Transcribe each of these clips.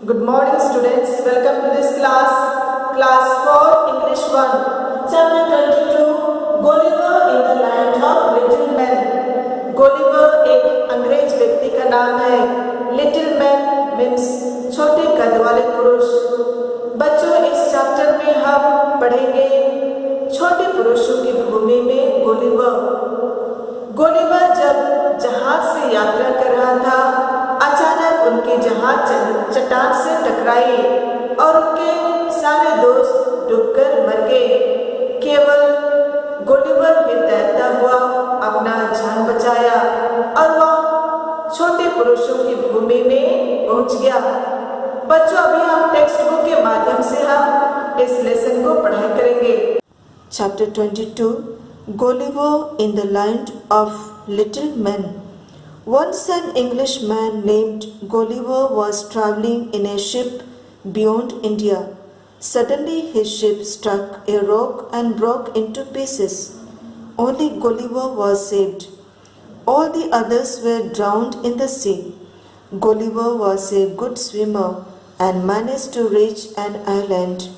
Good morning students, welcome to this class, class 4 English 1, chapter 22, Gulliver in the Land of Little Men. Gulliver एक अंग्रेज व्यक्ति का नाम है। Little Men means छोटे कद वाले पुरुष। बच्चों, इस चैप्टर में हम पढ़ेंगे छोटे पुरुषों की भूमि में गुलिवर। गुलिवर जब जहाज से यात्रा कर रहा था, अचानक उनकी जहाज चट्टान से टकराई और उनके सारे दोस्त डूबकर मर गए। केवल गुलिवर ही तैरता हुआ अपना जान बचाया और वह छोटे पुरुषों की भूमि में पहुंच गया। बच्चों, अभी हम टेक्स्ट बुक के माध्यम से हम इस लेसन को पढ़ाई करेंगे। Chapter 22, Gulliver in the Land of Little Men. Once an Englishman named Gulliver was traveling in a ship beyond India. Suddenly his ship struck a rock and broke into pieces. Only Gulliver was saved. All the others were drowned in the sea. Gulliver was a good swimmer and managed to reach an island.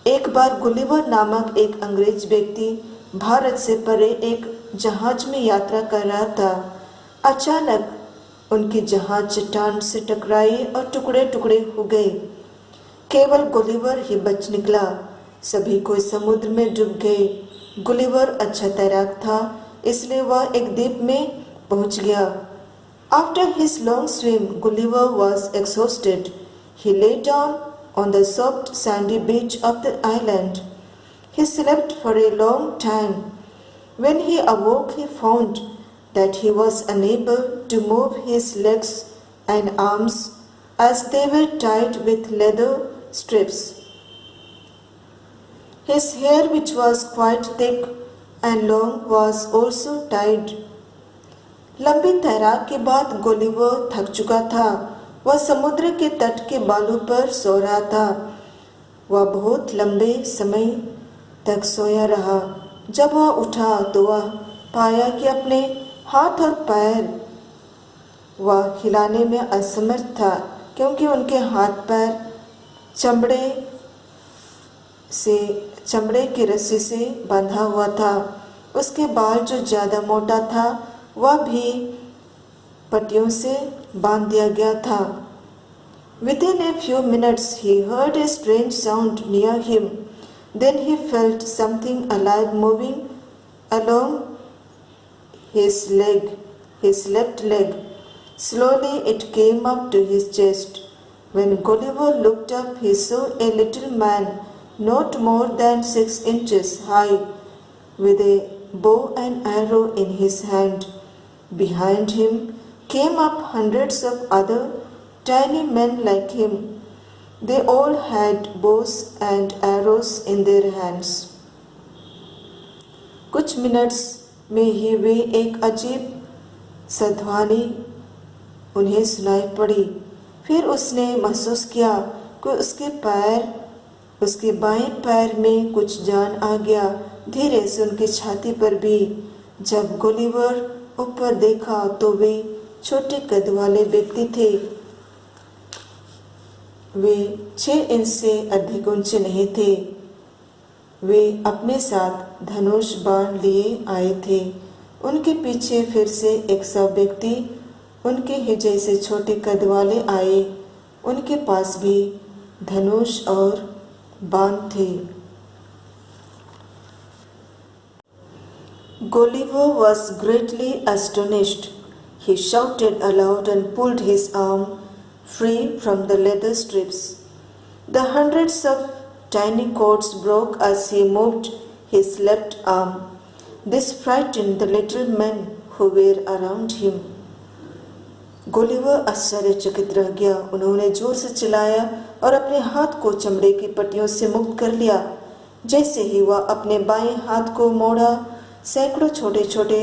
एक बार Gulliver नामक एक अंग्रेज व्यक्ति भारत से परे एक जहाज में यात्रा कर रहा था। अचानक उनकी जहाज चट्टान से टकराई और टुकड़े टुकड़े हो गए। केवल गुलिवर ही बच निकला। सभी कोई समुद्र में डूब गए। गुलिवर अच्छा तैराक था, इसलिए वह एक द्वीप में पहुंच गया। After his long swim, Gulliver was exhausted. He lay down on the soft sandy beach of the island. He slept for a long time. When he awoke, he found that he was unable to move his legs and arms as they were tied with leather strips. His hair, which was quite thick and long, was also tied. लंबी तैराक के बाद Gulliver थक चुका था। वह समुद्र के तट के बालू पर सो रहा था। वह बहुत लंबे समय तक सोया रहा। जब वह उठा तो वह पाया कि अपने हाथ और पैर वह हिलाने में असमर्थ था, क्योंकि उनके हाथ पैर चमड़े की रस्सी से बंधा हुआ था। उसके बाल जो ज़्यादा मोटा था वह भी पट्टियों से बांध दिया गया था। Within a few minutes he heard a strange sound near him. Then he felt something alive moving along his left leg. Slowly it came up to his chest. When Gulliver looked up, he saw a little man not more than 6 inches high, with a bow and arrow in his hand. Behind him came up hundreds of other tiny men like him. They all had bows and arrows in their hands. कुछ minutes में ही वे एक अजीब सध्वनि उन्हें सुनाई पड़ी। फिर उसने महसूस किया कि उसके बाएं पैर में कुछ जान आ गया। धीरे से उनकी छाती पर भी। जब गुलिवर ऊपर देखा तो वे छोटे कद वाले व्यक्ति थे। वे 6 इंच से अधिक ऊंचे नहीं थे। वे अपने साथ धनुष बाण लिए आए थे। उनके पीछे फिर से 100 व्यक्ति उनके ही जैसे छोटे कद वाले आए। उनके पास भी धनुष और बाण थे। Gulliver was greatly astonished. He shouted aloud and pulled his arm free from the leather strips. The hundreds of tiny cords broke as he moved his left arm. This frightened the little men who were around him. Gulliver आश्चर्यचकित रह गया। उन्होंने जोर से चिल्लाया और अपने हाथ को चमड़े की पट्टियों से मुक्त कर लिया। जैसे ही वह अपने बाएं हाथ को मोड़ा, सैकड़ों छोटे छोटे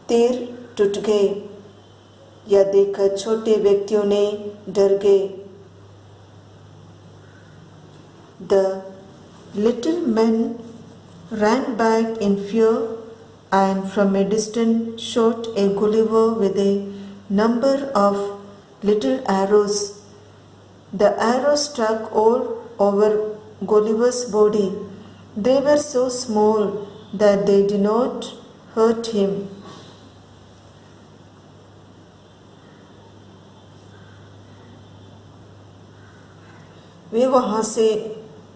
तीर टूट गए। यह देखकर छोटे व्यक्तियों ने डर गए। The little men ran back in fear and from a distance shot a Gulliver with a number of little arrows The arrow struck all over Gulliver's body. They were so small that they did not hurt him. वे वहाँ से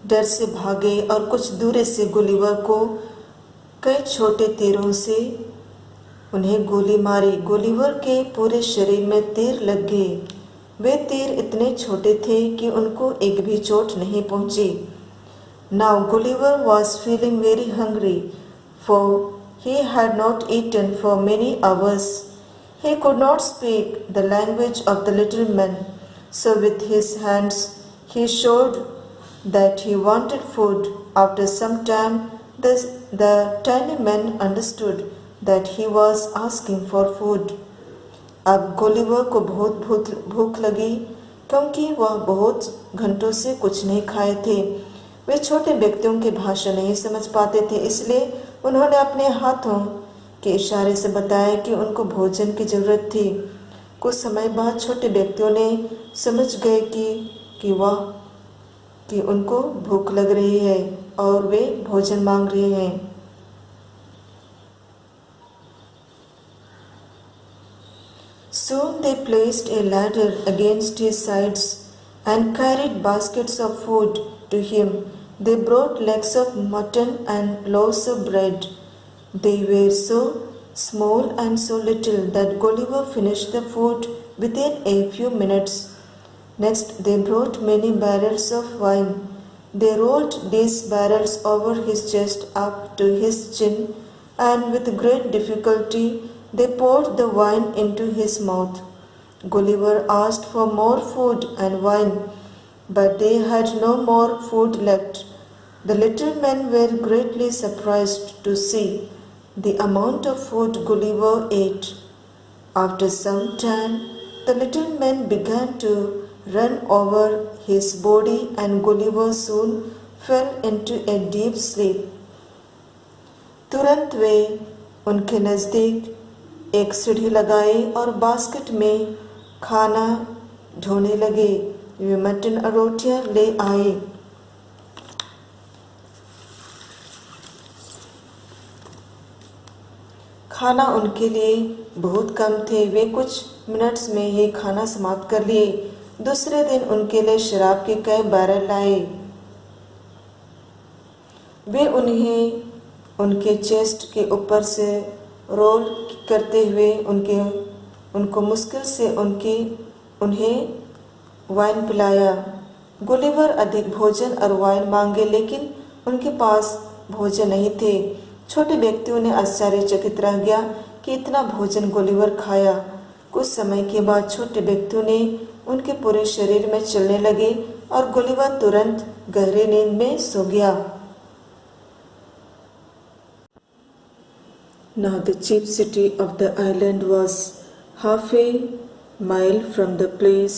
डर से भागे और कुछ दूर से Gulliver को कई छोटे तीरों से उन्हें गोली मारी। गुलिवर के पूरे शरीर में तीर लग गए। वे तीर इतने छोटे थे कि उनको एक भी चोट नहीं पहुंची। Now Gulliver was feeling very hungry, for he had not eaten for many hours. He could not speak the language of the little men, so with his hands he showed that he wanted food. After some time, the tiny man understood that he was asking for food. अब Gulliver को बहुत भूख लगी, क्योंकि वह बहुत घंटों से कुछ नहीं खाए थे। वे छोटे व्यक्तियों की भाषा नहीं समझ पाते थे, इसलिए उन्होंने अपने हाथों के इशारे से बताया कि उनको भोजन की जरूरत थी। कुछ समय बाद छोटे व्यक्तियों ने समझ गए कि उनको भूख लग रही है और वे भोजन मांग रहे हैं। Soon they placed a ladder against his sides and carried baskets of food to him. They brought legs of mutton and loaves of bread. They were so small and so little that Gulliver finished the food within a few minutes. Next, they brought many barrels of wine. They rolled these barrels over his chest up to his chin, and with great difficulty they poured the wine into his mouth. Gulliver asked for more food and wine, but they had no more food left. The little men were greatly surprised to see the amount of food Gulliver ate. After some time, the little men began to run over his body, and Gulliver soon fell into a deep sleep. तुरंत वे उनके नज़दीक एक सीढ़ी लगाई और basket में खाना ढोने लगे। वे मटन और रोटियां ले आए। खाना उनके लिए बहुत कम थे। वे कुछ मिनट्स में ही खाना समाप्त कर लिए। दूसरे दिन उनके लिए शराब के कई बैरल लाए। वे उन्हें उनके चेस्ट के ऊपर से रोल करते हुए उनको मुश्किल से उन्हें वाइन पिलाया। गुलिवर अधिक भोजन और वाइन मांगे, लेकिन उनके पास भोजन नहीं थे। छोटे व्यक्तियों ने आश्चर्यचकित रह गया कि इतना भोजन गुलिवर खाया। कुछ समय के बाद छोटे व्यक्तियों ने उनके पूरे शरीर में चलने लगे और गुलिवर तुरंत गहरी नींद में सो गया। Now the chief city of the island was half a mile from the place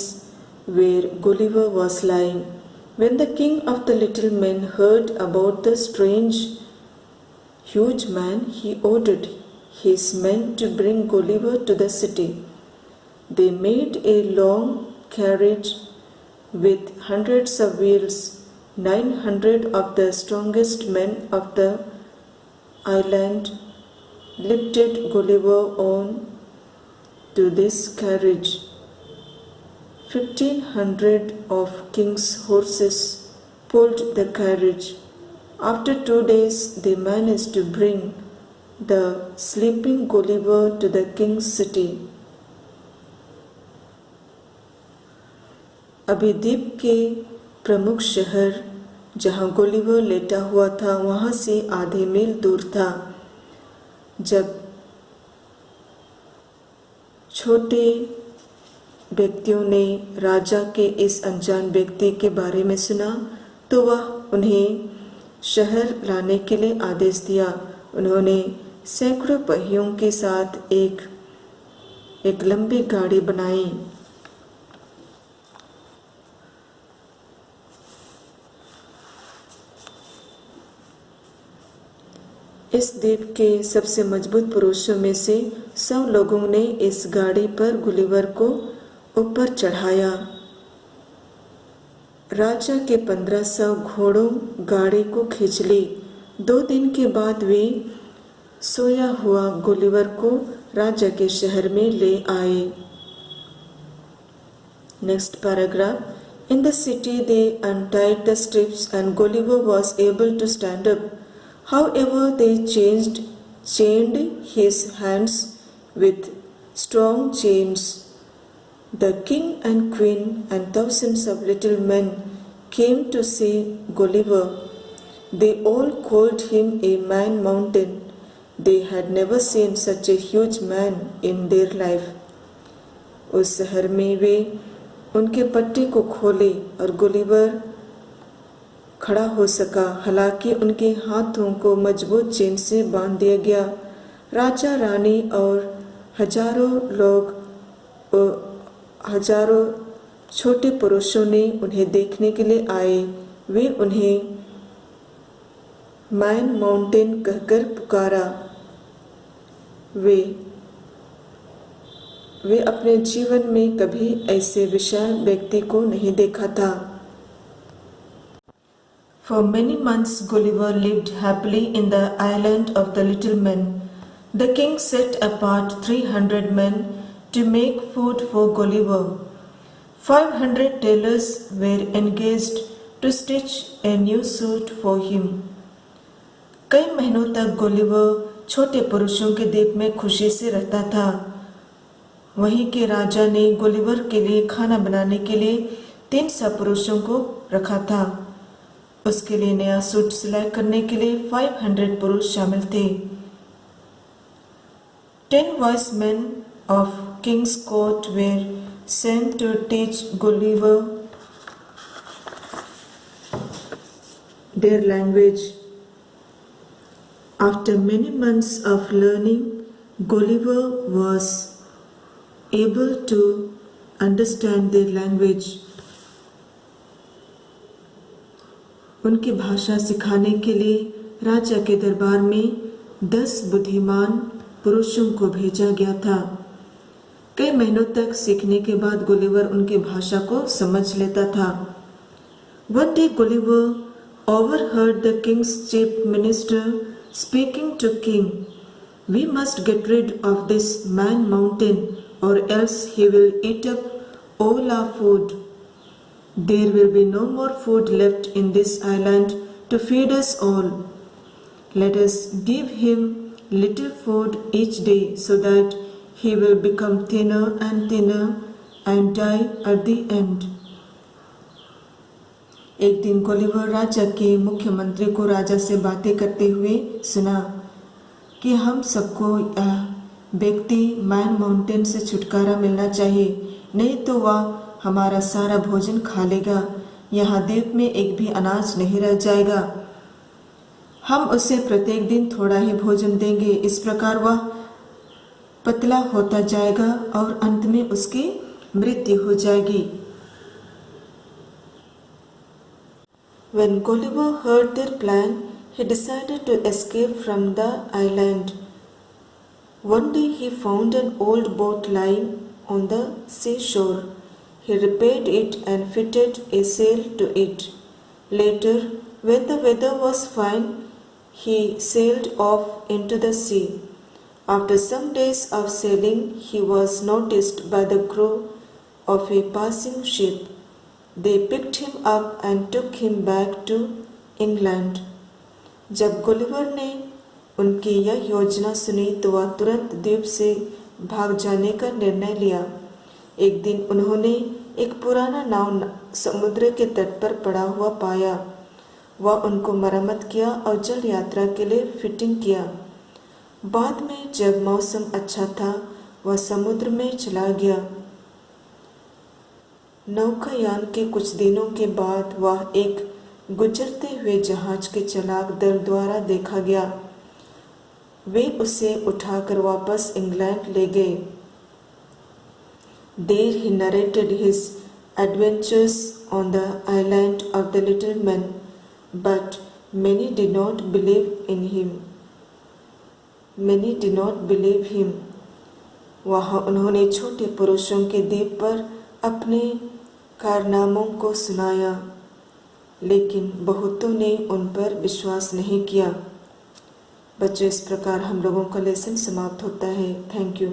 where Gulliver was lying. When the king of the little men heard about the strange, huge man, he ordered his men to bring Gulliver to the city. They made a long carriage with hundreds of wheels. 900 of the strongest men of the island lifted Gulliver on to this carriage. 1,500 of king's horses pulled the carriage. After 2 days, they managed to bring the sleeping Gulliver to the king's city. अभी द्वीप के प्रमुख शहर जहाँ Gulliver लेटा हुआ था वहाँ से आधे मील दूर था। जब छोटे व्यक्तियों ने राजा के इस अनजान व्यक्ति के बारे में सुना तो वह उन्हें शहर लाने के लिए आदेश दिया। उन्होंने सैकड़ों पहियों के साथ एक लंबी गाड़ी बनाई। इस द्वीप के सबसे मजबूत पुरुषों में से 100 लोगों ने इस गाड़ी पर गुलिवर को ऊपर चढ़ाया। राजा के 1500 घोड़ों गाड़ी को खींच ली। 2 दिन के बाद वे सोया हुआ गुलिवर को राजा के शहर में ले आए। Next paragraph. In the city they untied the strips and Gulliver was able to stand up. However, they chained his hands with strong chains. The king and queen and thousands of little men came to see Gulliver. They all called him a man mountain. They had never seen such a huge man in their life. उस शहर में वे उनके पट्टी को खोले और Gulliver खड़ा हो सका। हालांकि उनके हाथों को मजबूत चेन से बांध दिया गया। राजा रानी और हजारों छोटे पुरुषों ने उन्हें देखने के लिए आए। वे उन्हें मैन माउंटेन कहकर पुकारा। वे अपने जीवन में कभी ऐसे विशाल व्यक्ति को नहीं देखा था। For many months Gulliver lived happily in the island of the little men. The king set apart 300 men to make food for Gulliver. 500 tailors were engaged to stitch a new suit for him. कई महीनों तक Gulliver छोटे पुरुषों के द्वीप में खुशी से रहता था। वहीं के राजा ने गुलिवर के लिए खाना बनाने के लिए 300 पुरुषों को रखा था। उसके लिए नया सूट सिलाई करने के लिए 500 पुरुष शामिल थे। 10 wise men of King's court were sent to teach Gulliver their language. After many months of learning, Gulliver was able to understand their language. उनकी भाषा सिखाने के लिए राजा के दरबार में 10 बुद्धिमान पुरुषों को भेजा गया था। कई महीनों तक सीखने के बाद गुलिवर उनकी भाषा को समझ लेता था। One day Gulliver overheard the king's chief minister speaking to king. We must get rid of this man mountain or else he will eat up all our food. There will be no more food left in this island to feed us all. Let us give him little food each day so that he will become thinner and thinner and die at the end. एक दिन Gulliver राजा के मुख्यमंत्री को राजा से बातें करते हुए सुना कि हम सबको यह व्यक्ति मैन माउंटेन से छुटकारा मिलना चाहिए, नहीं तो वह हमारा सारा भोजन खा लेगा। यहाँ द्वीप में एक भी अनाज नहीं रह जाएगा। हम उसे प्रत्येक दिन थोड़ा ही भोजन देंगे। इस प्रकार वह पतला होता जाएगा और अंत में उसकी मृत्यु हो जाएगी। When Gulliver heard their plan, he decided to escape from the island. One day he found an old boat lying on the seashore. He repaired it and fitted a sail to it. Later, when the weather was fine, he sailed off into the sea. After some days of sailing, he was noticed by the crew of a passing ship. They picked him up and took him back to England. जब Gulliver ने उनकी यह योजना सुनी तो वह तुरंत द्वीप से भाग जाने का निर्णय लिया। एक दिन उन्होंने एक पुराना नाव समुद्र के तट पर पड़ा हुआ पाया। वह उनको मरम्मत किया और जल यात्रा के लिए फिटिंग किया। बाद में जब मौसम अच्छा था, वह समुद्र में चला गया। नौकायान के कुछ दिनों के बाद वह एक गुजरते हुए जहाज के चालक दल द्वारा देखा गया। वे उसे उठाकर वापस इंग्लैंड ले गए। There he narrated his adventures on the island of the little men, but many did not believe in him. Many did not believe him. वहाँ उन्होंने छोटे पुरुषों के द्वीप पर अपने कारनामों को सुनाया, लेकिन बहुतों ने उन पर विश्वास नहीं किया। बच्चों, इस प्रकार हम लोगों का लेसन समाप्त होता है। Thank you.